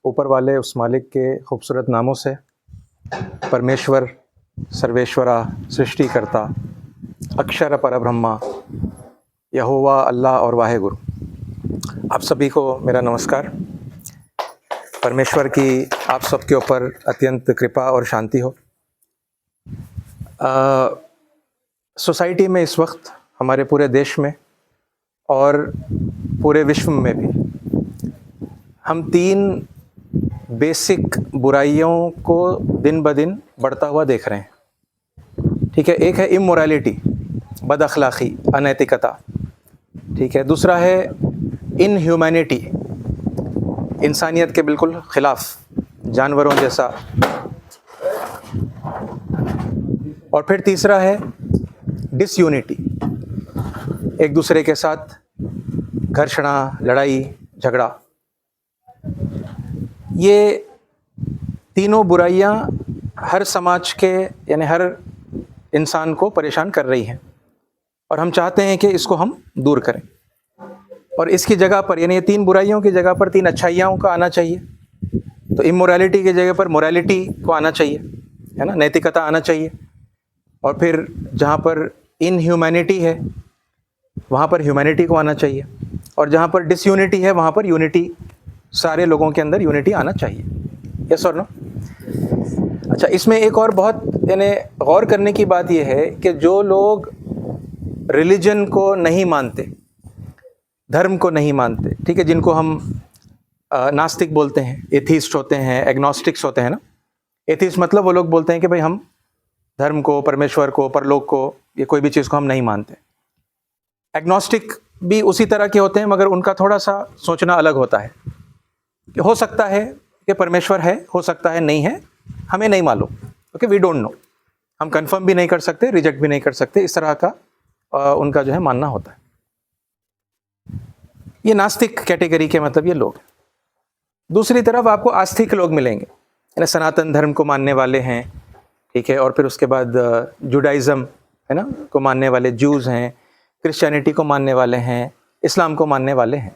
ऊपर वाले उस मालिक के खूबसूरत नामों से। परमेश्वर, सर्वेश्वरा, सृष्टिकर्ता, अक्षर परब्रह्मा, यहोवा, अल्लाह और वाहेगुरु। आप सभी को मेरा नमस्कार। परमेश्वर की आप सबके ऊपर अत्यंत कृपा और शांति हो। सोसाइटी में इस वक्त, हमारे पूरे देश में और पूरे विश्व में भी, हम तीन बेसिक बुराइयों को दिन ब दिन बढ़ता हुआ देख रहे हैं। ठीक है, एक है इमोरालिटी, बदअखलाक़ी, अनैतिकता। ठीक है, दूसरा है इनह्यूमैनिटी, इंसानियत के बिल्कुल ख़िलाफ़, जानवरों जैसा। और फिर तीसरा है डिसयूनिटी, एक दूसरे के साथ घर्षणा, लड़ाई, झगड़ा। ये तीनों बुराइयां हर समाज के, यानी हर इंसान को परेशान कर रही हैं, और हम चाहते हैं कि इसको हम दूर करें। और इसकी जगह पर, यानी ये तीन बुराइयों की जगह पर तीन अच्छाइयों का आना चाहिए। तो इमोरालिटी की जगह पर मोरालिटी को आना चाहिए, है ना, नैतिकता आना चाहिए। और फिर जहाँ पर इनह्यूमैनिटी है वहाँ पर ह्यूमैनिटी को आना चाहिए। और जहाँ पर डिसयूनिटी है वहाँ पर यूनिटी, सारे लोगों के अंदर यूनिटी आना चाहिए। यस और नो? अच्छा, इसमें एक और बहुत यानी गौर करने की बात यह है कि जो लोग रिलीजन को नहीं मानते, धर्म को नहीं मानते, ठीक है, जिनको हम नास्तिक बोलते हैं, एथीस्ट होते हैं, एग्नोस्टिक्स होते हैं ना। एथीस्ट मतलब वो लोग बोलते हैं कि भाई हम धर्म को, परमेश्वर को, परलोक को, ये कोई भी चीज़ को हम नहीं मानते। एग्नोस्टिक भी उसी तरह के होते हैं, मगर उनका थोड़ा सा सोचना अलग होता है कि हो सकता है कि परमेश्वर है, हो सकता है नहीं है, हमें नहीं मालूम। ओके, वी डोंट नो, हम कंफर्म भी नहीं कर सकते, रिजेक्ट भी नहीं कर सकते। इस तरह का उनका जो है मानना होता है। ये नास्तिक कैटेगरी के मतलब ये लोग। दूसरी तरफ आपको आस्तिक लोग मिलेंगे, यानी सनातन धर्म को मानने वाले हैं, ठीक है, और फिर उसके बाद जुडाइज़म, है ना, को मानने वाले जूस हैं, क्रिश्चियनिटी को मानने वाले हैं, इस्लाम को मानने वाले हैं।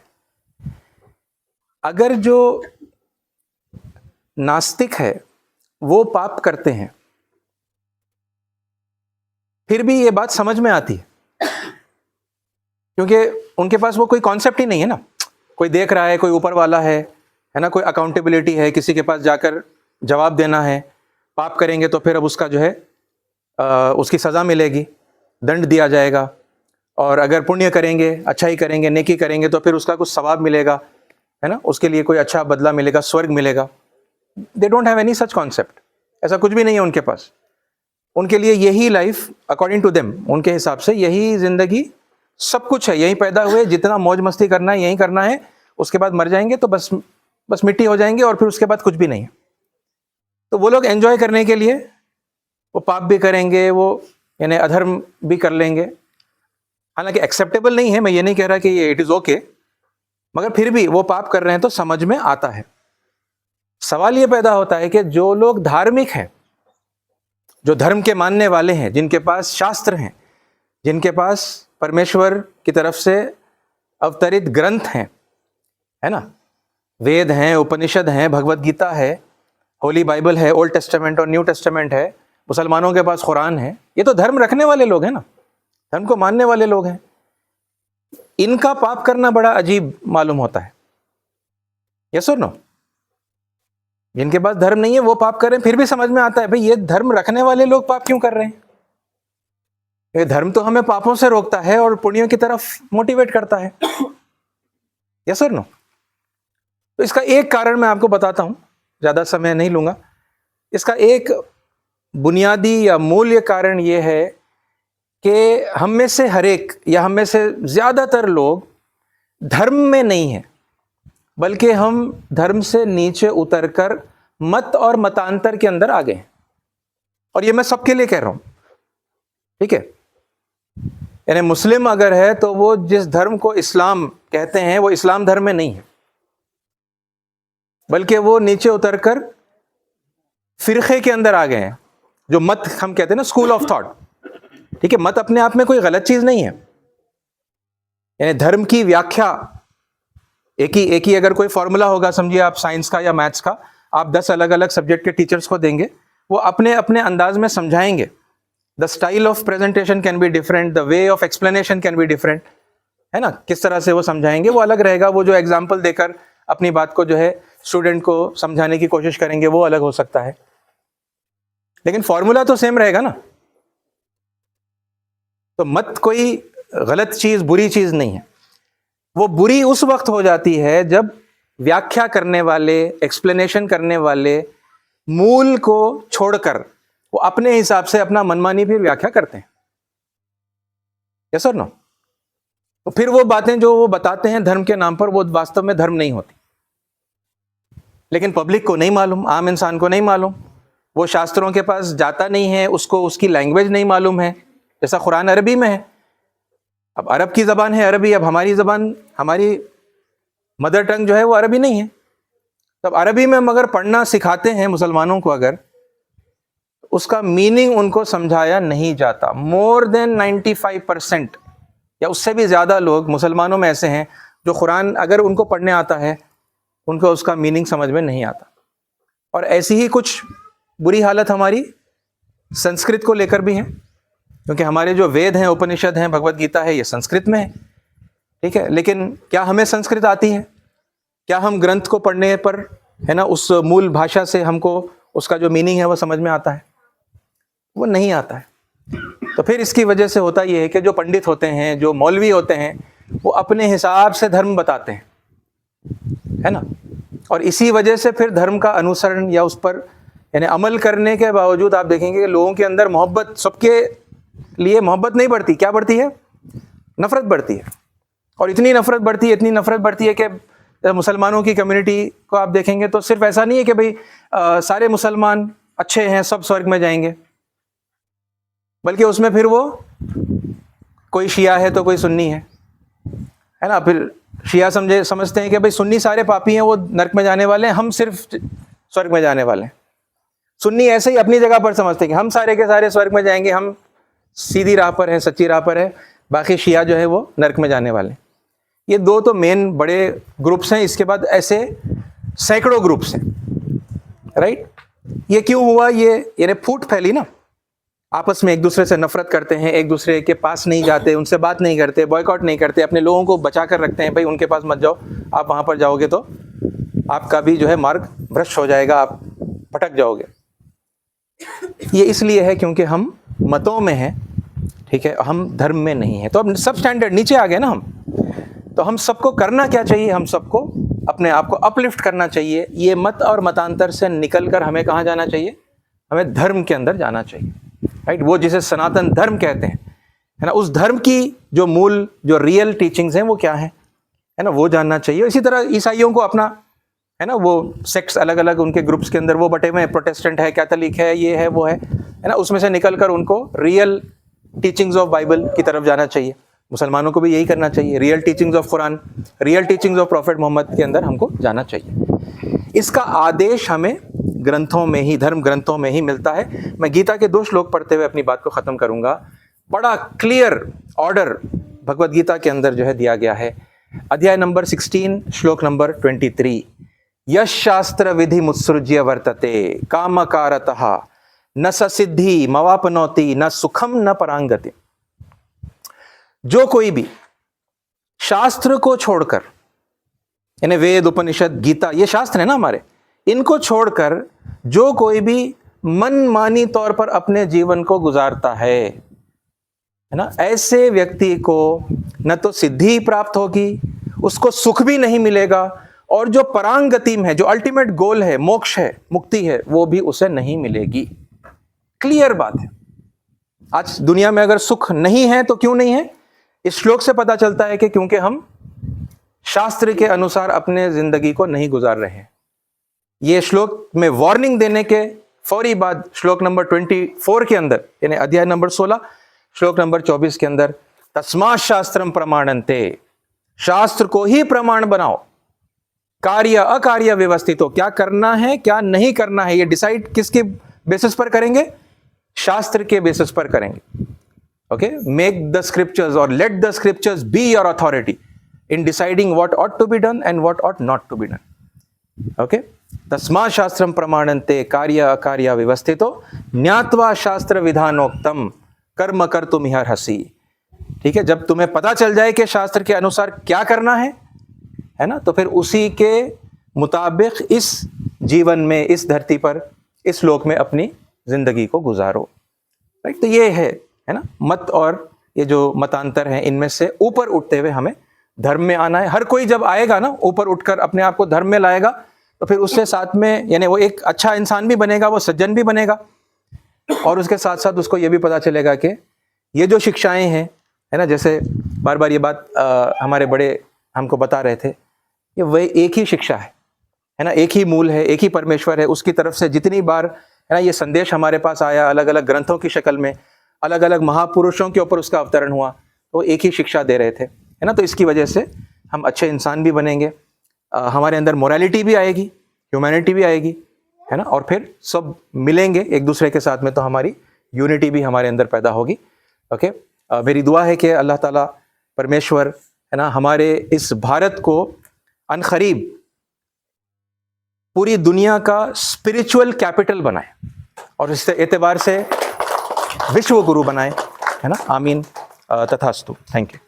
अगर जो नास्तिक है वो पाप करते हैं, फिर भी ये बात समझ में आती है, क्योंकि उनके पास वो कोई कॉन्सेप्ट ही नहीं है ना। कोई देख रहा है, कोई ऊपर वाला है ना, कोई अकाउंटेबिलिटी है, किसी के पास जाकर जवाब देना है। पाप करेंगे तो फिर अब उसका जो है उसकी सज़ा मिलेगी, दंड दिया जाएगा। और अगर पुण्य करेंगे, अच्छाई करेंगे, नेकी करेंगे, तो फिर उसका कुछ सवाब मिलेगा, है ना, उसके लिए कोई अच्छा बदला मिलेगा, स्वर्ग मिलेगा। They don't have any such concept, ऐसा कुछ भी नहीं है उनके पास। उनके लिए यही लाइफ, अकॉर्डिंग टू देम, उनके हिसाब से यही ज़िंदगी सब कुछ है। यहीं पैदा हुए, जितना मौज मस्ती करना है यहीं करना है, उसके बाद मर जाएंगे तो बस मिट्टी हो जाएंगे, और फिर उसके बाद कुछ भी नहीं है। तो वो लोग एंजॉय करने के लिए वो पाप भी करेंगे, वो यानी अधर्म भी कर लेंगे। हालांकि एक्सेप्टेबल नहीं है, मैं ये नहीं कह रहा कि ये इट इज़ ओके, मगर फिर भी वो पाप कर रहे हैं तो समझ में आता है। सवाल ये पैदा होता है कि जो लोग धार्मिक हैं, जो धर्म के मानने वाले हैं, जिनके पास शास्त्र हैं, जिनके पास परमेश्वर की तरफ से अवतरित ग्रंथ हैं, है ना, वेद हैं, उपनिषद हैं, भगवत गीता है, होली बाइबल है, ओल्ड टेस्टामेंट और न्यू टेस्टामेंट है, मुसलमानों के पास कुरान है, ये तो धर्म रखने वाले लोग हैं ना, धर्म को मानने वाले लोग हैं। इनका पाप करना बड़ा अजीब मालूम होता है। यस और नो? जिनके पास धर्म नहीं है वो पाप कर रहे हैं, फिर भी समझ में आता है भाई ये धर्म रखने वाले लोग पाप क्यों कर रहे हैं। ये धर्म तो हमें पापों से रोकता है और पुण्यों की तरफ मोटिवेट करता है। यस और नो? तो इसका एक कारण मैं आपको बताता हूं, ज्यादा समय नहीं लूंगा। इसका एक बुनियादी या मूल्य कारण यह है कि हम में से हर एक, या हम में से ज्यादातर लोग धर्म में नहीं है, बल्कि हम धर्म से नीचे उतरकर मत और मतांतर के अंदर आ गए हैं। और ये मैं सबके लिए कह रहा हूं, ठीक है। यानी मुस्लिम अगर है तो वो जिस धर्म को इस्लाम कहते हैं वो इस्लाम धर्म में नहीं है, बल्कि वो नीचे उतरकर फिरके के अंदर आ गए हैं, जो मत हम कहते हैं ना, स्कूल ऑफ थॉट। ठीक है, मत अपने आप में कोई गलत चीज नहीं है। यानी धर्म की व्याख्या एक ही अगर कोई फॉर्मूला होगा, समझिए आप साइंस का या मैथ्स का, आप 10 अलग अलग सब्जेक्ट के टीचर्स को देंगे, वो अपने अपने अंदाज में समझाएंगे। The style of presentation can be different, the way of explanation can be different, है ना, किस तरह से वो समझाएंगे वो अलग रहेगा। वो जो एग्जाम्पल देकर अपनी बात को जो है स्टूडेंट को समझाने की कोशिश करेंगे वो अलग हो सकता है, लेकिन फॉर्मूला तो सेम रहेगा ना। तो मत कोई गलत चीज, बुरी चीज नहीं है। वो बुरी उस वक्त हो जाती है जब व्याख्या करने वाले, एक्सप्लेनेशन करने वाले मूल को छोड़कर वो अपने हिसाब से अपना मनमानी भी व्याख्या करते हैं। यस और नो? तो फिर वो बातें जो वो बताते हैं धर्म के नाम पर, वो वास्तव में धर्म नहीं होती। लेकिन पब्लिक को नहीं मालूम, आम इंसान को नहीं मालूम, वो शास्त्रों के पास जाता नहीं है, उसको उसकी लैंग्वेज नहीं मालूम है। जैसा कुरान अरबी में है, अब अरब की ज़बान है अरबी, अब हमारी ज़बान, हमारी मदर टंग जो है वो अरबी नहीं है। तब अरबी में मगर पढ़ना सिखाते हैं मुसलमानों को, अगर उसका मीनिंग उनको समझाया नहीं जाता। मोर देन 95% या उससे भी ज़्यादा लोग मुसलमानों में ऐसे हैं जो कुरान अगर उनको पढ़ने आता है, उनको उसका मीनिंग समझ में नहीं आता। और ऐसी ही कुछ बुरी हालत हमारी संस्कृत को लेकर भी है, क्योंकि हमारे जो वेद हैं, उपनिषद हैं, भगवत गीता है, ये संस्कृत में है, ठीक है। लेकिन क्या हमें संस्कृत आती है? क्या हम ग्रंथ को पढ़ने पर, है ना, उस मूल भाषा से हमको उसका जो मीनिंग है वो समझ में आता है? वो नहीं आता है। तो फिर इसकी वजह से होता ये है कि जो पंडित होते हैं, जो मौलवी होते हैं, वो अपने हिसाब से धर्म बताते हैं, है ना। और इसी वजह से फिर धर्म का अनुसरण या उस पर यानी अमल करने के बावजूद आप देखेंगे कि लोगों के अंदर मोहब्बत, सबके लिए मोहब्बत नहीं बढ़ती। क्या बढ़ती है? नफरत बढ़ती है। और इतनी नफरत बढ़ती है, इतनी नफरत बढ़ती है कि मुसलमानों की कम्युनिटी को आप देखेंगे तो सिर्फ ऐसा नहीं है कि भाई सारे मुसलमान अच्छे हैं, सब स्वर्ग में जाएंगे, बल्कि उसमें फिर वो कोई शिया है तो कोई सुन्नी है ना। फिर शिया समझते हैं कि भाई सुन्नी सारे पापी हैं, वो नरक में जाने वाले हैं, हम सिर्फ स्वर्ग में जाने वाले हैं। सुन्नी ऐसे ही अपनी जगह पर समझते हैं कि हम सारे के सारे स्वर्ग में जाएंगे, हम सीधी राह पर हैं, सच्ची राह पर है, बाकी शिया जो है वो नरक में जाने वाले हैं। ये दो तो मेन बड़े ग्रुप्स हैं। इसके बाद ऐसे सैकड़ों ग्रुप्स हैं, राइट। ये क्यों हुआ? ये यानी फूट फैली ना, आपस में एक दूसरे से नफरत करते हैं, एक दूसरे के पास नहीं जाते, उनसे बात नहीं करते, बॉयकॉट नहीं करते, अपने लोगों को बचा कर रखते हैं। भाई उनके पास मत जाओ, आप वहाँ पर जाओगे तो आपका भी जो है मार्ग भ्रष्ट हो जाएगा, आप भटक जाओगे। ये इसलिए है क्योंकि हम मतों में हैं, ठीक है, हम धर्म में नहीं है। तो अब सब स्टैंडर्ड नीचे आ गए ना हम। तो हम सबको करना क्या चाहिए? हम सबको अपने आप को अपलिफ्ट करना चाहिए। ये मत और मतांतर से निकल कर हमें कहाँ जाना चाहिए? हमें धर्म के अंदर जाना चाहिए, राइट। वो जिसे सनातन धर्म कहते हैं, है ना, उस धर्म की जो मूल, जो रियल टीचिंग्स हैं वो क्या है ना, वो जानना चाहिए। इसी तरह ईसाइयों को अपना, है ना, वो सेक्ट्स अलग अलग उनके ग्रुप्स के अंदर वो बटे हुए हैं, प्रोटेस्टेंट है, कैथोलिक है, ये है, वो है ना, उसमें से निकल कर उनको रियल टीचिंग्स ऑफ बाइबल की तरफ जाना चाहिए। मुसलमानों को भी यही करना चाहिए, real teachings of Quran, real teachings of prophet Mohammed के अंदर हमको जाना चाहिए। इसका आदेश हमें ग्रंथों में ही, धर्म ग्रंथों में ही मिलता है। मैं गीता के 2 श्लोक पढ़ते हुए अपनी बात को खत्म करूंगा। बड़ा क्लियर ऑर्डर भगवत गीता के अंदर जो है दिया गया है। अध्याय नंबर 16 श्लोक नंबर 23, यश शास्त्र विधि मुत्सृज्य वर्तते कामकारतः न स सिद्धि मवापनोति न सुखम न परांगति। जो कोई भी शास्त्र को छोड़कर, यानी वेद, उपनिषद, गीता, ये शास्त्र है ना हमारे, इनको छोड़कर जो कोई भी मनमानी तौर पर अपने जीवन को गुजारता है ना, ऐसे व्यक्ति को न तो सिद्धि प्राप्त होगी, उसको सुख भी नहीं मिलेगा, और जो परांगति में है, जो अल्टीमेट गोल है, मोक्ष है, मुक्ति है, वो भी उसे नहीं मिलेगी। क्लियर बात है। आज दुनिया में अगर सुख नहीं है तो क्यों नहीं है? इस श्लोक से पता चलता है कि क्योंकि हम शास्त्र के अनुसार अपने जिंदगी को नहीं गुजार रहे हैं। ये श्लोक में वार्निंग देने के फौरी बाद श्लोक नंबर 24 के अंदर, यानी अध्याय नंबर 16 श्लोक नंबर 24 के अंदर, तस्मात् शास्त्रम प्रमाणन्ते, शास्त्र को ही प्रमाण बनाओ, कार्य अकार्य व्यवस्थितो, क्या करना है क्या नहीं करना है ये डिसाइड किसके बेसिस पर करेंगे? शास्त्र के बेसिस पर करेंगे। ओके, मेक द स्क्रिप्चर्स और let the scriptures be your authority. in deciding what ought to be done and what ought not to be done. Okay, तस्मा शास्त्रम प्रमाणन्ते कार्य अकार्य व्यवस्थितो ज्ञात्वा शास्त्र विधानोक्तम कर्म कर्तुम इहार्हसि. ठीक है, जब तुम्हें पता चल जाए कि शास्त्र के अनुसार क्या करना है ना, तो फिर उसी के मुताबिक इस जीवन में, इस धरती पर, इस लोक में अपनी जिंदगी को गुजारो. राइट, तो ये है ना मत, और ये जो मतांतर हैं इनमें से ऊपर उठते हुए हमें धर्म में आना है. हर कोई जब आएगा ना, ऊपर उठकर अपने आप को धर्म में लाएगा, तो फिर उसके साथ में यानी वो एक अच्छा इंसान भी बनेगा, वो सज्जन भी बनेगा, और उसके साथ साथ उसको ये भी पता चलेगा कि ये जो शिक्षाएं हैं, है ना, जैसे बार बार ये बात हमारे बड़े हमको बता रहे थे, ये वही एक ही शिक्षा है ना, एक ही मूल है, एक ही परमेश्वर है. उसकी तरफ से जितनी बार है ना ये संदेश हमारे पास आया, अलग अलग ग्रंथों की शक्ल में, अलग अलग महापुरुषों के ऊपर उसका अवतरण हुआ, तो एक ही शिक्षा दे रहे थे, है ना. तो इसकी वजह से हम अच्छे इंसान भी बनेंगे, हमारे अंदर मोरालिटी भी आएगी, ह्यूमैनिटी भी आएगी, है ना, और फिर सब मिलेंगे एक दूसरे के साथ में, तो हमारी यूनिटी भी हमारे अंदर पैदा होगी. ओके, मेरी दुआ है कि अल्लाह ताला परमेश्वर है ना हमारे इस भारत को अनकरीब पूरी दुनिया का स्पिरिचुअल कैपिटल बनाए, और इस एतबार से विश्व गुरु बनाए, है ना. आमीन, तथास्तु. Thank you.